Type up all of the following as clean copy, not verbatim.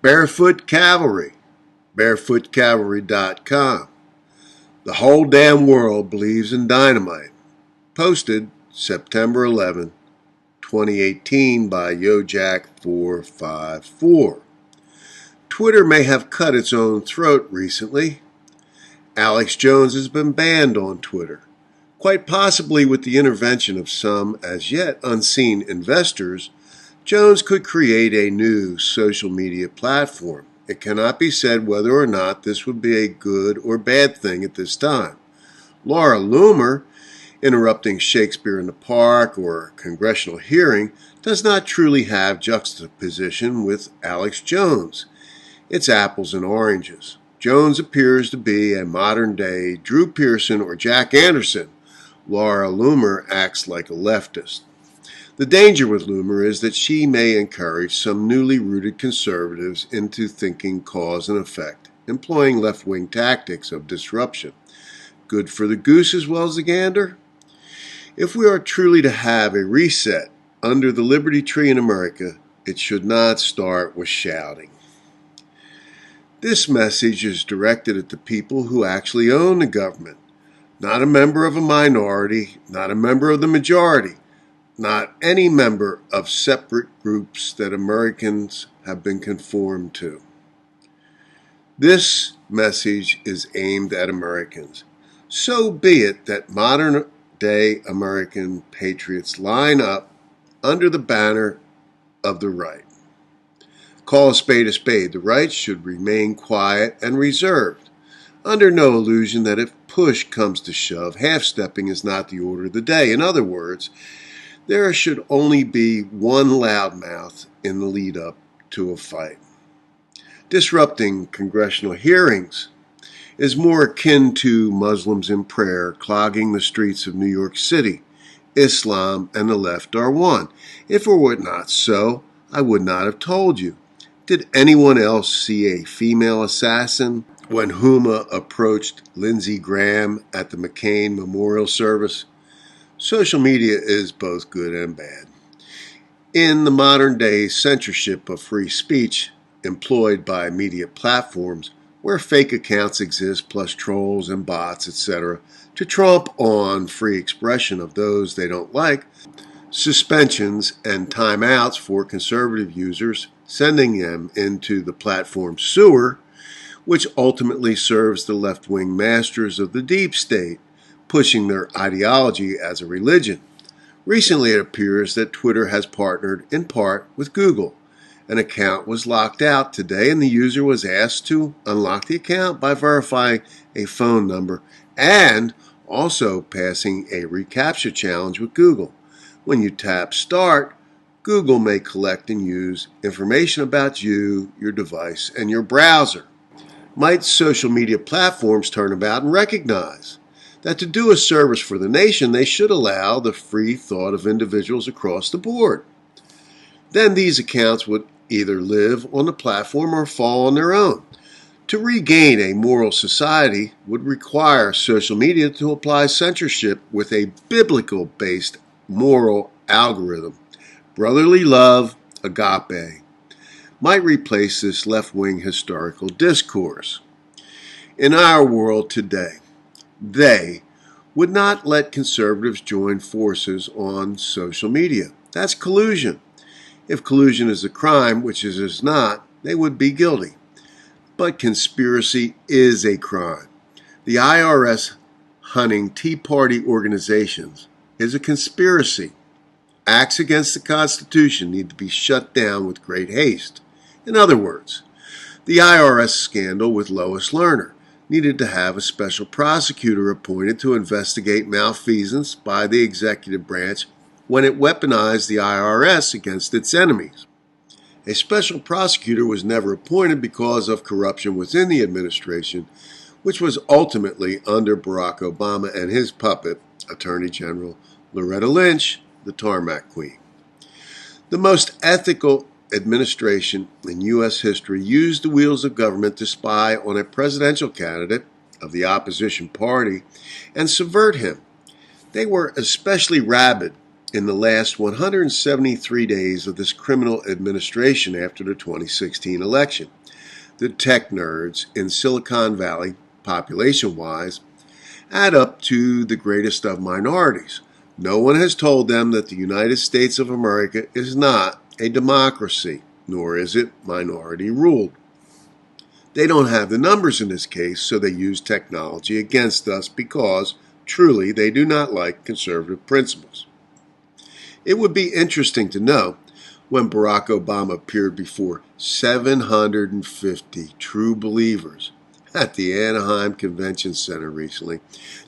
Barefoot Cavalry, barefootcavalry.com. The whole damn world believes in dynamite. Posted September 11, 2018 by YoJack454. Twitter may have cut its own throat recently. Alex Jones has been banned on Twitter, quite possibly with the intervention of some as yet unseen investors. Jones could create a new social media platform. It cannot be said whether or not this would be a good or bad thing at this time. Laura Loomer, interrupting Shakespeare in the Park or a congressional hearing, does not truly have juxtaposition with Alex Jones. It's apples and oranges. Jones appears to be a modern-day Drew Pearson or Jack Anderson. Laura Loomer acts like a leftist. The danger with Loomer is that she may encourage some newly rooted conservatives into thinking cause and effect, employing left-wing tactics of disruption. Good for the goose as well as the gander? If we are truly to have a reset under the Liberty Tree in America, it should not start with shouting. This message is directed at the people who actually own the government, not a member of a minority, not a member of the majority, not any member of separate groups that Americans have been conformed to. This message is aimed at Americans. So be it that modern-day American patriots line up under the banner of the right. Call a spade a spade. The right should remain quiet and reserved, under no illusion that if push comes to shove, half-stepping is not the order of the day. In other words, there should only be one loudmouth in the lead-up to a fight. Disrupting congressional hearings is more akin to Muslims in prayer clogging the streets of New York City. Islam and the left are one. If it were not so, I would not have told you. Did anyone else see a female assassin when Huma approached Lindsey Graham at the McCain Memorial Service? Social media is both good and bad. In the modern-day censorship of free speech employed by media platforms, where fake accounts exist plus trolls and bots, etc., to trump on free expression of those they don't like, suspensions and timeouts for conservative users, sending them into the platform sewer, which ultimately serves the left-wing masters of the deep state, pushing their ideology as a religion. Recently, it appears that Twitter has partnered in part with Google. An account was locked out today, and the user was asked to unlock the account by verifying a phone number and also passing a reCAPTCHA challenge with Google. When you tap Start, Google may collect and use information about you, your device, and your browser. Might social media platforms turn about and recognize that to do a service for the nation, they should allow the free thought of individuals across the board? Then these accounts would either live on the platform or fall on their own. To regain a moral society would require social media to apply censorship with a biblical-based moral algorithm. Brotherly love, agape, might replace this left-wing historical discourse. In our world today, they would not let conservatives join forces on social media. That's collusion. If collusion is a crime, which it is not, they would be guilty. But conspiracy is a crime. The IRS hunting Tea Party organizations is a conspiracy. Acts against the Constitution need to be shut down with great haste. In other words, the IRS scandal with Lois Lerner needed to have a special prosecutor appointed to investigate malfeasance by the executive branch when it weaponized the IRS against its enemies. A special prosecutor was never appointed because of corruption within the administration, which was ultimately under Barack Obama and his puppet, Attorney General Loretta Lynch, the Tarmac Queen. The most ethical administration in U.S. history used the wheels of government to spy on a presidential candidate of the opposition party and subvert him. They were especially rabid in the last 173 days of this criminal administration after the 2016 election. The tech nerds in Silicon Valley, population-wise, add up to the greatest of minorities. No one has told them that the United States of America is not a democracy, nor is it minority-ruled. They don't have the numbers in this case, so they use technology against us because, truly, they do not like conservative principles. It would be interesting to know, when Barack Obama appeared before 750 true believers at the Anaheim Convention Center recently,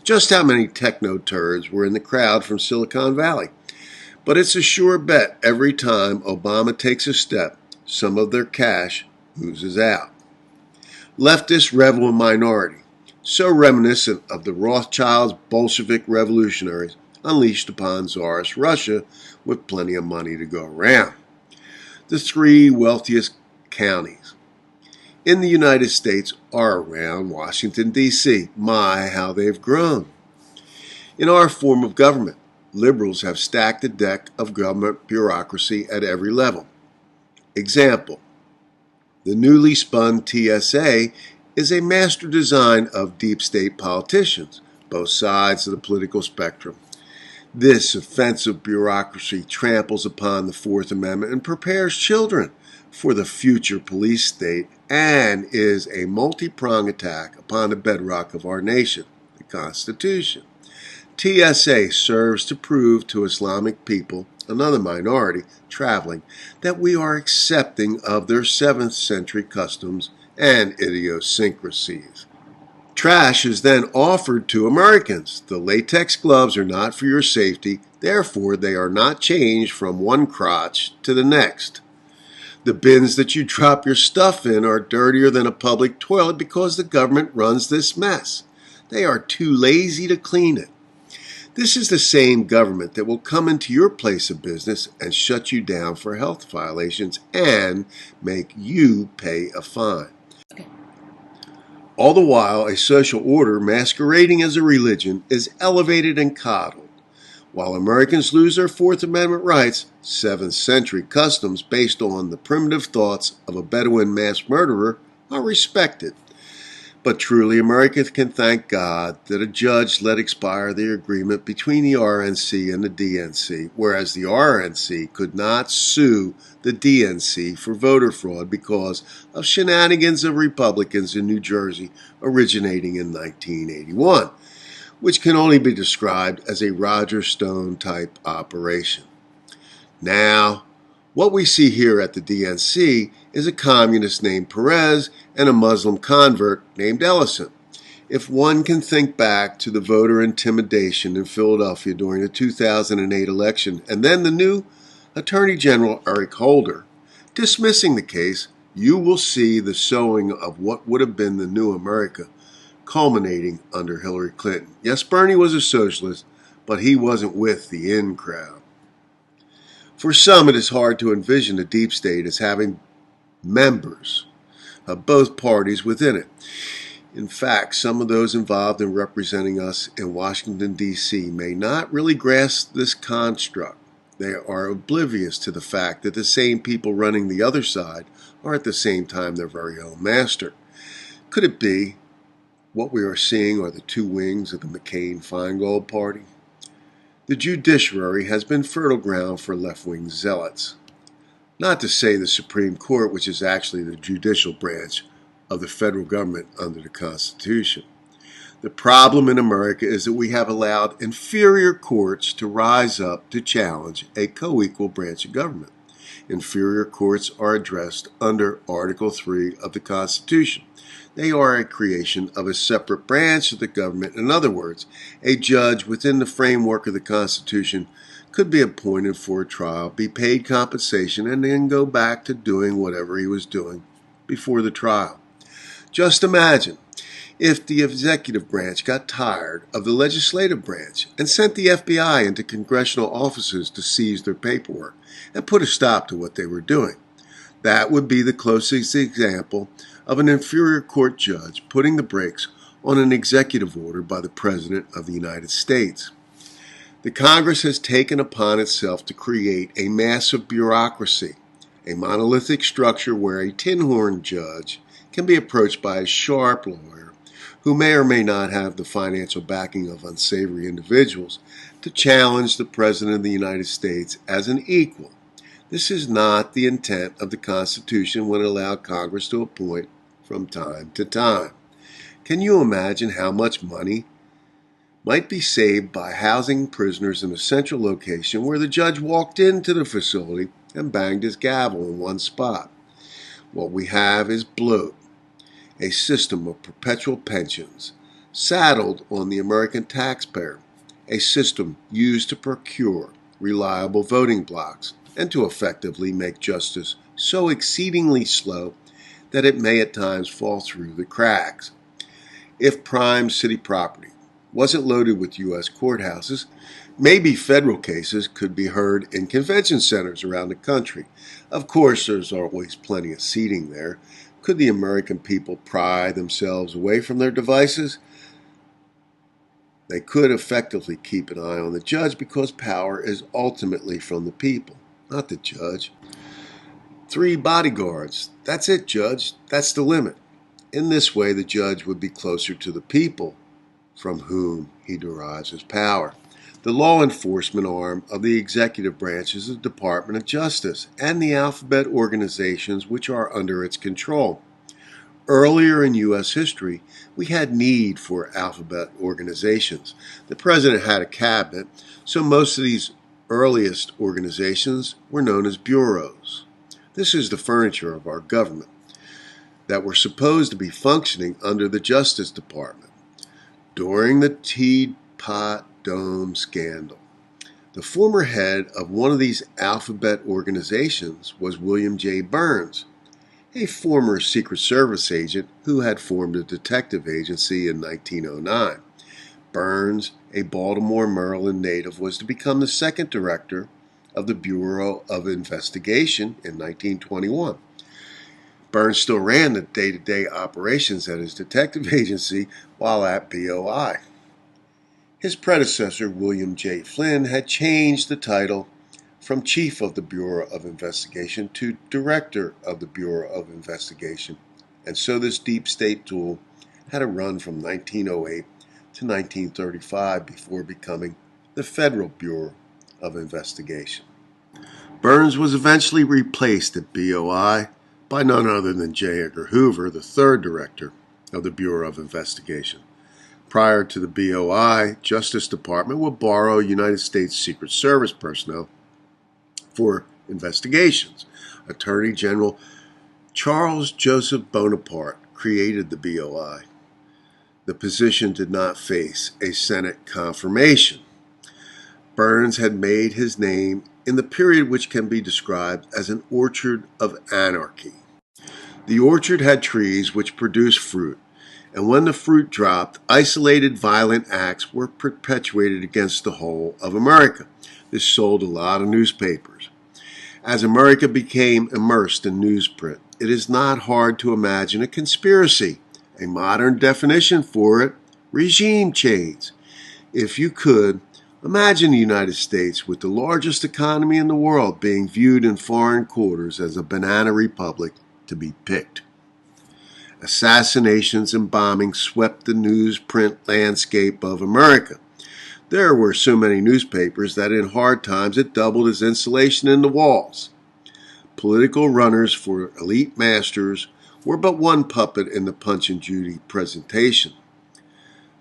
just how many techno-turds were in the crowd from Silicon Valley. But it's a sure bet every time Obama takes a step, some of their cash oozes out. Leftist rebel minority, so reminiscent of the Rothschilds' Bolshevik revolutionaries unleashed upon Tsarist Russia with plenty of money to go around. The three wealthiest counties in the United States are around Washington, D.C. My, how they've grown. In our form of government, liberals have stacked the deck of government bureaucracy at every level. Example: the newly spun TSA is a master design of deep state politicians, both sides of the political spectrum. This offensive bureaucracy tramples upon the Fourth Amendment and prepares children for the future police state and is a multi-pronged attack upon the bedrock of our nation, the Constitution. TSA serves to prove to Islamic people, another minority, traveling, that we are accepting of their 7th century customs and idiosyncrasies. Trash is then offered to Americans. The latex gloves are not for your safety, therefore they are not changed from one crotch to the next. The bins that you drop your stuff in are dirtier than a public toilet because the government runs this mess. They are too lazy to clean it. This is the same government that will come into your place of business and shut you down for health violations and make you pay a fine. All the while, a social order masquerading as a religion is elevated and coddled. While Americans lose their Fourth Amendment rights, 7th century customs based on the primitive thoughts of a Bedouin mass murderer are respected. But truly, America can thank God that a judge let expire the agreement between the RNC and the DNC, whereas the RNC could not sue the DNC for voter fraud because of shenanigans of Republicans in New Jersey originating in 1981, which can only be described as a Roger Stone-type operation. Now, what we see here at the DNC is a communist named Perez and a Muslim convert named Ellison. If one can think back to the voter intimidation in Philadelphia during the 2008 election and then the new Attorney General Eric Holder dismissing the case, you will see the sowing of what would have been the new America culminating under Hillary Clinton. Yes, Bernie was a socialist, but he wasn't with the in crowd. For some, it is hard to envision the deep state as having members of both parties within it. In fact, some of those involved in representing us in Washington, D.C. may not really grasp this construct. They are oblivious to the fact that the same people running the other side are at the same time their very own master. Could it be what we are seeing are the two wings of the McCain-Feingold party? The judiciary has been fertile ground for left-wing zealots. Not to say the Supreme Court, which is actually the judicial branch of the federal government under the Constitution. The problem in America is that we have allowed inferior courts to rise up to challenge a co-equal branch of government. Inferior courts are addressed under Article 3 of the Constitution. They are a creation of a separate branch of the government. In other words, a judge within the framework of the Constitution could be appointed for a trial, be paid compensation, and then go back to doing whatever he was doing before the trial. Just imagine if the executive branch got tired of the legislative branch and sent the FBI into congressional offices to seize their paperwork and put a stop to what they were doing. That would be the closest example of an inferior court judge putting the brakes on an executive order by the President of the United States. The Congress has taken upon itself to create a massive bureaucracy, a monolithic structure where a tin-horn judge can be approached by a sharp lawyer who may or may not have the financial backing of unsavory individuals to challenge the President of the United States as an equal. This is not the intent of the Constitution when it allowed Congress to appoint from time to time. Can you imagine how much money might be saved by housing prisoners in a central location where the judge walked into the facility and banged his gavel in one spot? What we have is bloat, a system of perpetual pensions saddled on the American taxpayer, a system used to procure reliable voting blocks and to effectively make justice so exceedingly slow that it may at times fall through the cracks. If prime city property wasn't loaded with U.S. courthouses, maybe federal cases could be heard in convention centers around the country. Of course, there's always plenty of seating there. Could the American people pry themselves away from their devices? They could effectively keep an eye on the judge because power is ultimately from the people, not the judge. 3 bodyguards. That's it, Judge. That's the limit. In this way, the judge would be closer to the people from whom he derives his power. The law enforcement arm of the executive branch is the Department of Justice and the alphabet organizations which are under its control. Earlier in U.S. history, we had need for alphabet organizations. The president had a cabinet, so most of these earliest organizations were known as bureaus. This is the furniture of our government that were supposed to be functioning under the Justice Department. During the Teapot Dome scandal, the former head of one of these alphabet organizations was William J. Burns, a former Secret Service agent who had formed a detective agency in 1909. Burns, a Baltimore, Maryland native, was to become the second director of the Bureau of Investigation in 1921. Burns still ran the day-to-day operations at his detective agency while at BOI. His predecessor, William J. Flynn, had changed the title from Chief of the Bureau of Investigation to Director of the Bureau of Investigation, and so this deep state tool had a run from 1908 to 1935 before becoming the Federal Bureau of Investigation. Burns was eventually replaced at BOI by none other than J. Edgar Hoover, the third director of the Bureau of Investigation. Prior to the BOI, Justice Department would borrow United States Secret Service personnel for investigations. Attorney General Charles Joseph Bonaparte created the BOI. The position did not face a Senate confirmation. Burns had made his name in the period which can be described as an orchard of anarchy. The orchard had trees which produced fruit, and when the fruit dropped, isolated violent acts were perpetuated against the whole of America. This sold a lot of newspapers. As America became immersed in newsprint, it is not hard to imagine a conspiracy. A modern definition for it, regime change. If you could, imagine the United States with the largest economy in the world being viewed in foreign quarters as a banana republic to be picked. Assassinations and bombings swept the newsprint landscape of America. There were so many newspapers that in hard times it doubled as insulation in the walls. Political runners for elite masters were but one puppet in the Punch and Judy presentation.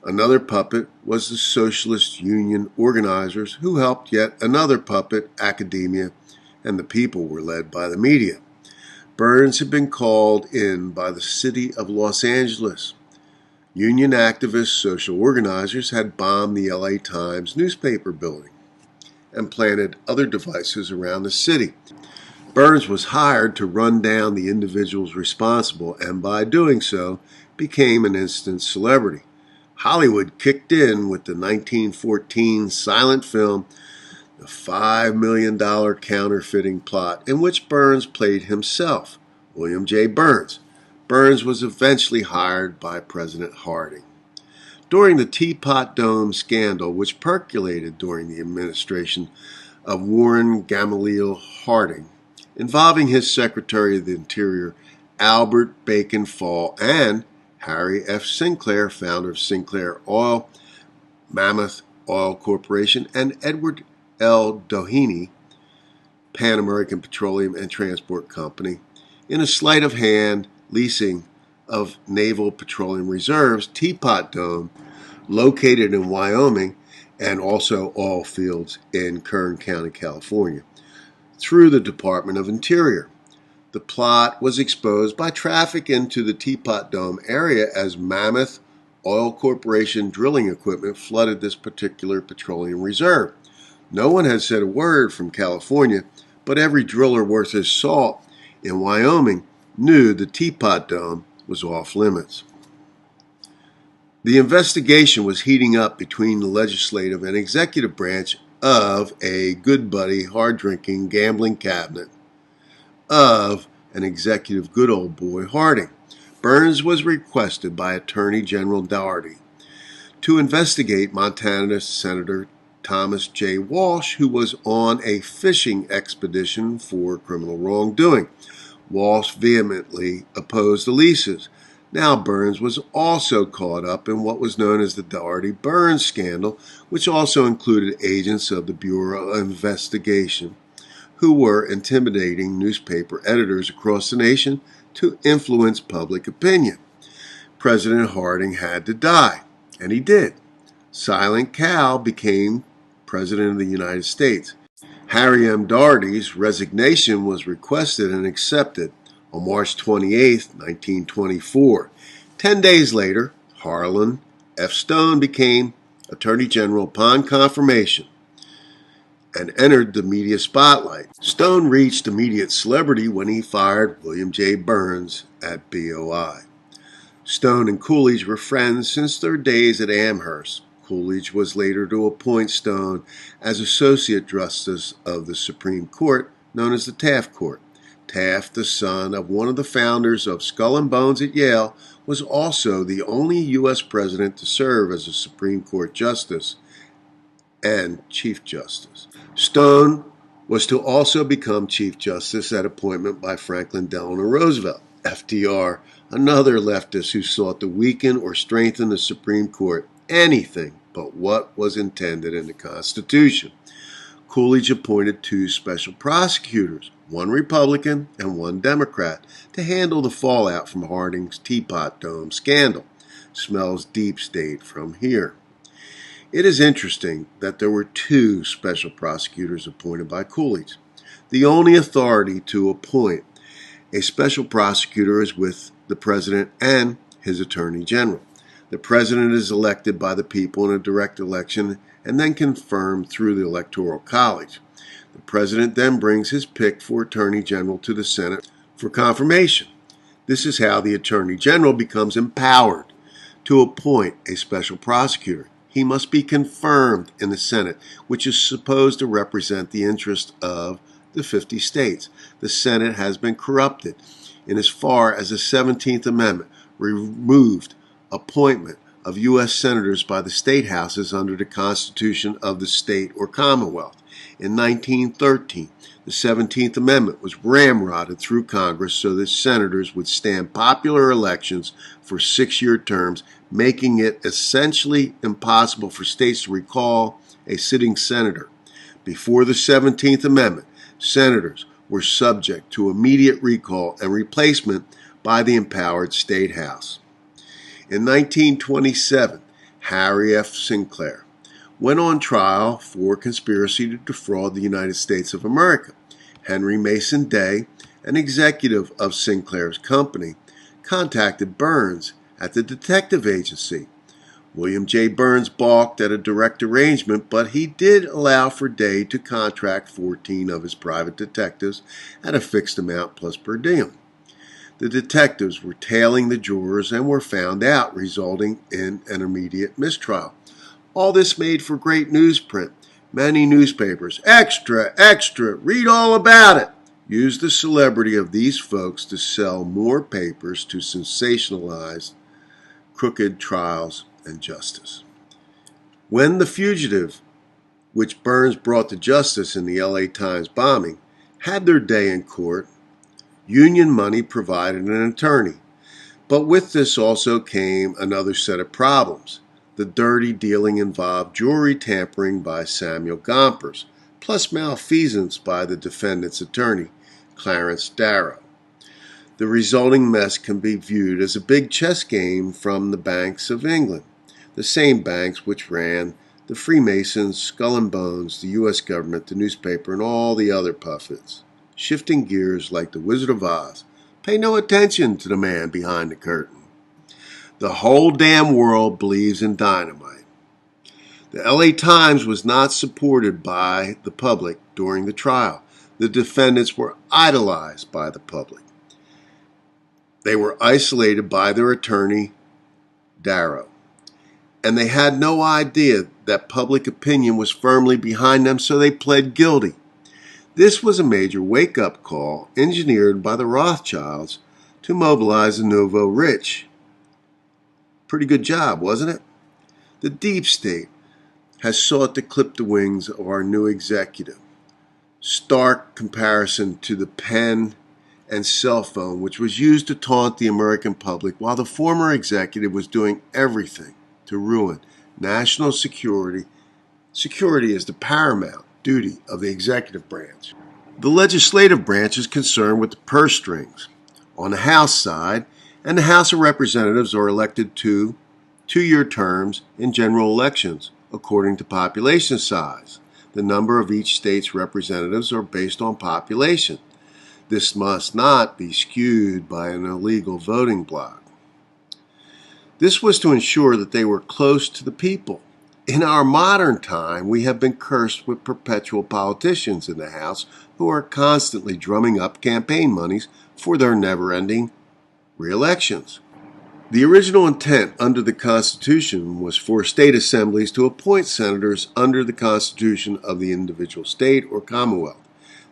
Another puppet was the Socialist Union organizers who helped yet another puppet, academia, and the people were led by the media. Burns had been called in by the city of Los Angeles. Union activist social organizers had bombed the LA Times newspaper building and planted other devices around the city. Burns was hired to run down the individuals responsible and by doing so became an instant celebrity. Hollywood kicked in with the 1914 silent film The $5 Million Counterfeiting Plot, in which Burns played himself, William J. Burns. Burns was eventually hired by President Harding. During the Teapot Dome scandal, which percolated during the administration of Warren Gamaliel Harding, involving his Secretary of the Interior, Albert Bacon Fall, and Harry F. Sinclair, founder of Sinclair Oil, Mammoth Oil Corporation, and Edward L. Doheny, Pan American Petroleum and Transport Company, in a sleight of hand leasing of naval petroleum reserves, Teapot Dome, located in Wyoming, and also oil fields in Kern County, California, through the Department of Interior. The plot was exposed by traffic into the Teapot Dome area as Mammoth Oil Corporation drilling equipment flooded this particular petroleum reserve. No one had said a word from California, but every driller worth his salt in Wyoming knew the Teapot Dome was off limits. The investigation was heating up between the legislative and executive branch of a good buddy, hard-drinking, gambling cabinet of an executive good old boy Harding. Burns was requested by Attorney General Dougherty to investigate Montana Senator Thomas J. Walsh, who was on a fishing expedition for criminal wrongdoing. Walsh vehemently opposed the leases. Now Burns was also caught up in what was known as the Dougherty-Burns scandal, which also included agents of the Bureau of Investigation who were intimidating newspaper editors across the nation to influence public opinion. President Harding had to die, and he did. Silent Cal became President of the United States. Harry M. Dougherty's resignation was requested and accepted on March 28, 1924. 10 days later, Harlan F. Stone became Attorney General upon confirmation and entered the media spotlight. Stone reached immediate celebrity when he fired William J. Burns at BOI. Stone and Coolidge were friends since their days at Amherst. Coolidge was later to appoint Stone as Associate Justice of the Supreme Court, known as the Taft Court. Taft, the son of one of the founders of Skull and Bones at Yale, was also the only U.S. president to serve as a Supreme Court Justice and Chief Justice. Stone was to also become Chief Justice at appointment by Franklin Delano Roosevelt. FDR, another leftist who sought to weaken or strengthen the Supreme Court, anything but what was intended in the Constitution. Coolidge appointed two special prosecutors, one Republican and one Democrat, to handle the fallout from Harding's Teapot Dome scandal. Smells deep state from here. It is interesting that there were two special prosecutors appointed by Coolidge. The only authority to appoint a special prosecutor is with the president and his attorney general. The president is elected by the people in a direct election and then confirmed through the Electoral College. The president then brings his pick for attorney general to the Senate for confirmation. This is how the attorney general becomes empowered to appoint a special prosecutor. He must be confirmed in the Senate, which is supposed to represent the interest of the 50 states. The Senate has been corrupted in as far as the 17th Amendment removed appointment of U.S. senators by the state houses under the Constitution of the state or commonwealth. In 1913, the 17th Amendment was ramrodded through Congress so that senators would stand popular elections for 6-year terms, making it essentially impossible for states to recall a sitting senator. Before the 17th Amendment, senators were subject to immediate recall and replacement by the empowered state house. In 1927, Harry F. Sinclair went on trial for conspiracy to defraud the United States of America. Henry Mason Day, an executive of Sinclair's company, contacted Burns at the detective agency. William J. Burns balked at a direct arrangement, but he did allow for Day to contract 14 of his private detectives at a fixed amount plus per diem. The detectives were tailing the jurors and were found out, resulting in an immediate mistrial. All this made for great newsprint. Many newspapers, extra, extra, read all about it, used the celebrity of these folks to sell more papers to sensationalize crooked trials and justice. When the fugitive, which Burns brought to justice in the LA Times bombing, had their day in court, union money provided an attorney. But with this also came another set of problems. The dirty dealing involved jewelry tampering by Samuel Gompers, plus malfeasance by the defendant's attorney, Clarence Darrow. The resulting mess can be viewed as a big chess game from the banks of England, the same banks which ran the Freemasons, Skull and Bones, the U.S. government, the newspaper, and all the other puppets. Shifting gears like the Wizard of Oz, pay no attention to the man behind the curtain. The whole damn world believes in dynamite. The LA Times was not supported by the public during the trial. The defendants were idolized by the public. They were isolated by their attorney, Darrow. And they had no idea that public opinion was firmly behind them, so they pled guilty. This was a major wake-up call engineered by the Rothschilds to mobilize the nouveau rich. Pretty good job, wasn't it? The deep state has sought to clip the wings of our new executive. Stark comparison to the pen and cell phone, which was used to taunt the American public while the former executive was doing everything to ruin national security. Security is the paramount duty of the executive branch. The legislative branch is concerned with the purse strings. On the House side, and the House of Representatives are elected to two-year terms in general elections according to population size. The number of each state's representatives are based on population. This must not be skewed by an illegal voting bloc. This was to ensure that they were close to the people. In our modern time, we have been cursed with perpetual politicians in the House who are constantly drumming up campaign monies for their never-ending re-elections. The original intent under the Constitution was for state assemblies to appoint senators under the Constitution of the individual state or commonwealth.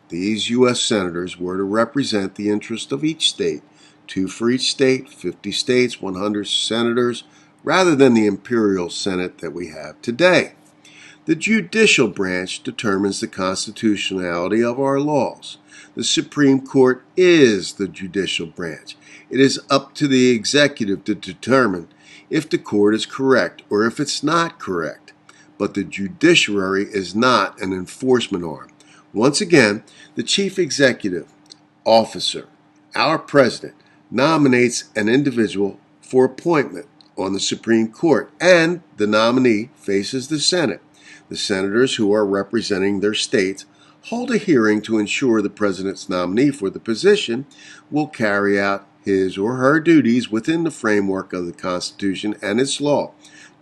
These U.S. senators were to represent the interest of each state, 2 for each state, 50 states, 100 senators, rather than the imperial Senate that we have today. The judicial branch determines the constitutionality of our laws. The Supreme Court is the judicial branch. It is up to the executive to determine if the court is correct or if it's not correct. But the judiciary is not an enforcement arm. Once again, the chief executive officer, our president, nominates an individual for appointment on the Supreme Court, and the nominee faces the Senate. The senators who are representing their states hold a hearing to ensure the president's nominee for the position will carry out his or her duties within the framework of the Constitution and its law,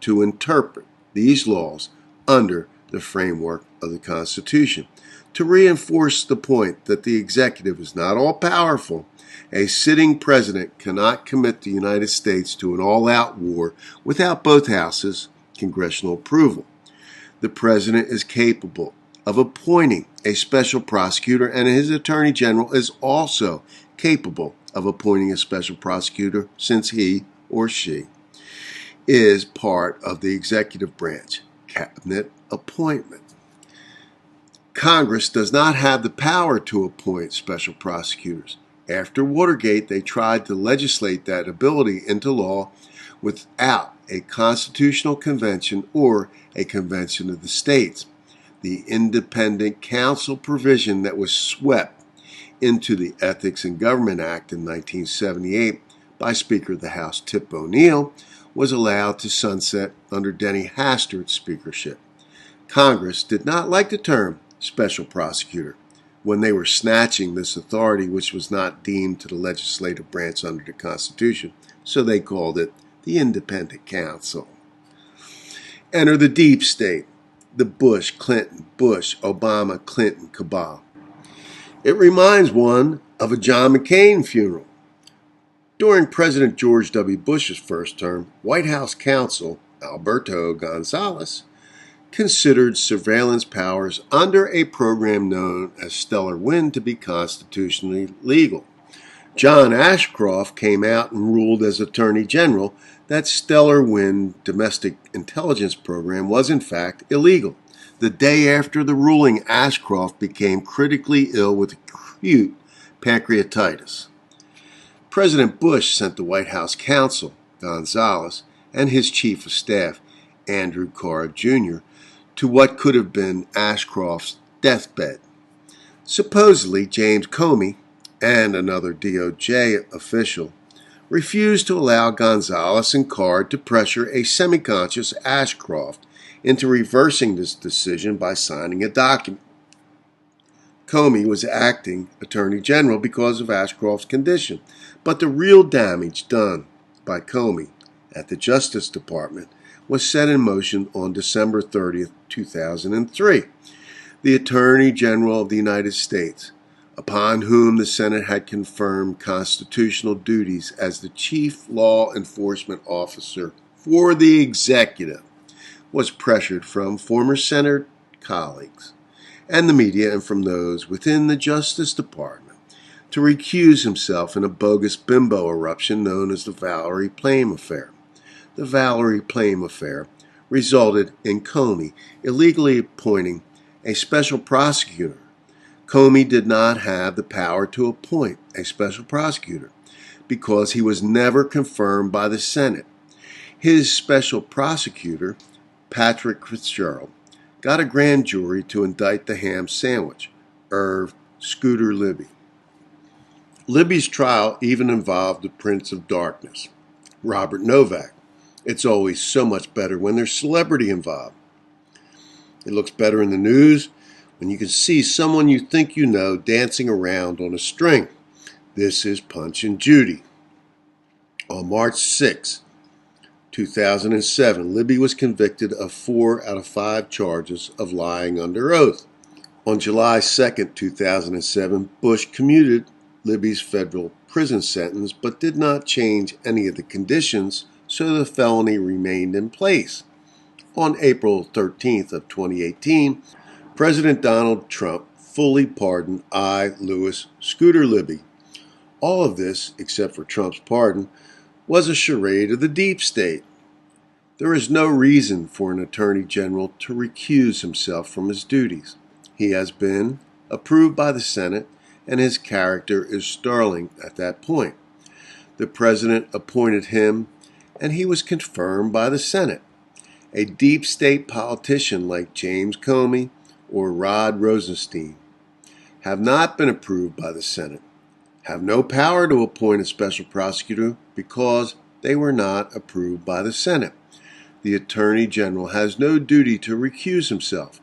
to interpret these laws under the framework of the Constitution. To reinforce the point that the executive is not all-powerful, a sitting president cannot commit the United States to an all-out war without both houses' congressional approval. The president is capable of appointing a special prosecutor, and his attorney general is also capable of appointing a special prosecutor, since he or she is part of the executive branch. Cabinet appointment. Congress does not have the power to appoint special prosecutors. After Watergate, they tried to legislate that ability into law without a constitutional convention or a convention of the states. The independent counsel provision that was swept into the Ethics in Government Act in 1978 by Speaker of the House Tip O'Neill was allowed to sunset under Denny Hastert's speakership. Congress did not like the term special prosecutor when they were snatching this authority, which was not deemed to the legislative branch under the Constitution, so they called it the independent counsel. Enter the deep state, the Bush, Clinton, Bush, Obama, Clinton cabal. It reminds one of a John McCain funeral. During President George W. Bush's first term, White House counsel Alberto Gonzales considered surveillance powers under a program known as Stellar Wind to be constitutionally legal. John Ashcroft came out and ruled as Attorney General that Stellar Wind domestic intelligence program was in fact illegal. The day after the ruling, Ashcroft became critically ill with acute pancreatitis. President Bush sent the White House counsel, Gonzales, and his chief of staff, Andrew Carr Jr., to what could have been Ashcroft's deathbed. Supposedly, James Comey and another DOJ official refused to allow Gonzales and Carr to pressure a semi-conscious Ashcroft into reversing this decision by signing a document. Comey was acting Attorney General because of Ashcroft's condition, but the real damage done by Comey at the Justice Department was set in motion on December 30th, 2003. The Attorney General of the United States, upon whom the Senate had confirmed constitutional duties as the chief law enforcement officer for the executive, was pressured from former Senate colleagues and the media and from those within the Justice Department to recuse himself in a bogus bimbo eruption known as the Valerie Plame affair. The Valerie Plame affair resulted in Comey illegally appointing a special prosecutor. Comey did not have the power to appoint a special prosecutor because he was never confirmed by the Senate. His special prosecutor, Patrick Fitzgerald, got a grand jury to indict the ham sandwich, Irv Scooter Libby. Libby's trial even involved the Prince of Darkness, Robert Novak. It's always so much better when there's celebrity involved. It looks better in the news when you can see someone you think you know dancing around on a string. This is Punch and Judy. On March 6, 2007, Libby was convicted of 4 out of 5 charges of lying under oath. On July 2, 2007, Bush commuted Libby's federal prison sentence but did not change any of the conditions, so the felony remained in place. On April 13th of 2018, President Donald Trump fully pardoned Louis Scooter Libby. All of this, except for Trump's pardon, was a charade of the deep state. There is no reason for an attorney general to recuse himself from his duties. He has been approved by the Senate, and his character is sterling at that point. The president appointed him, and he was confirmed by the Senate. A deep state politician like James Comey or Rod Rosenstein have not been approved by the Senate, have no power to appoint a special prosecutor because they were not approved by the Senate. The Attorney General has no duty to recuse himself.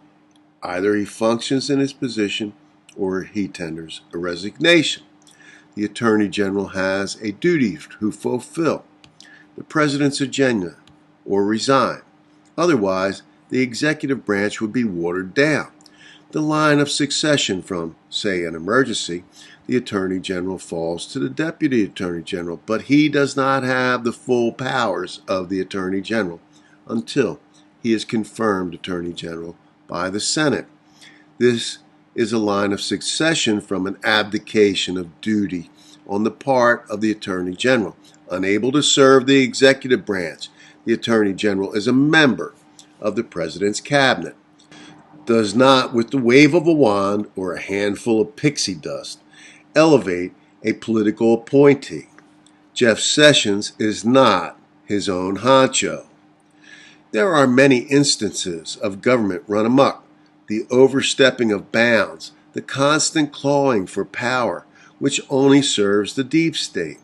Either he functions in his position or he tenders a resignation. The Attorney General has a duty to fulfill the President's agenda or resign. Otherwise, the executive branch would be watered down. The line of succession from, say, an emergency, the Attorney General falls to the Deputy Attorney General, but he does not have the full powers of the Attorney General until he is confirmed Attorney General by the Senate. This is a line of succession from an abdication of duty on the part of the Attorney General. Unable to serve the executive branch, the Attorney General is a member of the President's cabinet. Does not, with the wave of a wand or a handful of pixie dust, elevate a political appointee. Jeff Sessions is not his own honcho. There are many instances of government run amok, the overstepping of bounds, the constant clawing for power, which only serves the deep state.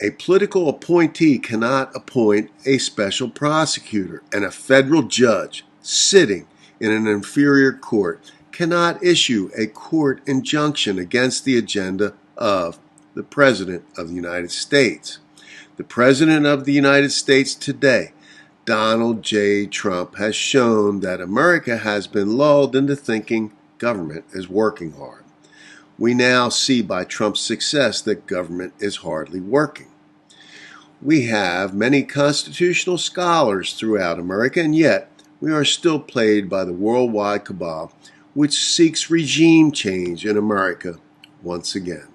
A political appointee cannot appoint a special prosecutor, and a federal judge sitting in an inferior court cannot issue a court injunction against the agenda of the President of the United States. The President of the United States today, Donald J. Trump, has shown that America has been lulled into thinking government is working hard. We now see by Trump's success that government is hardly working. We have many constitutional scholars throughout America, and yet we are still plagued by the worldwide cabal which seeks regime change in America once again.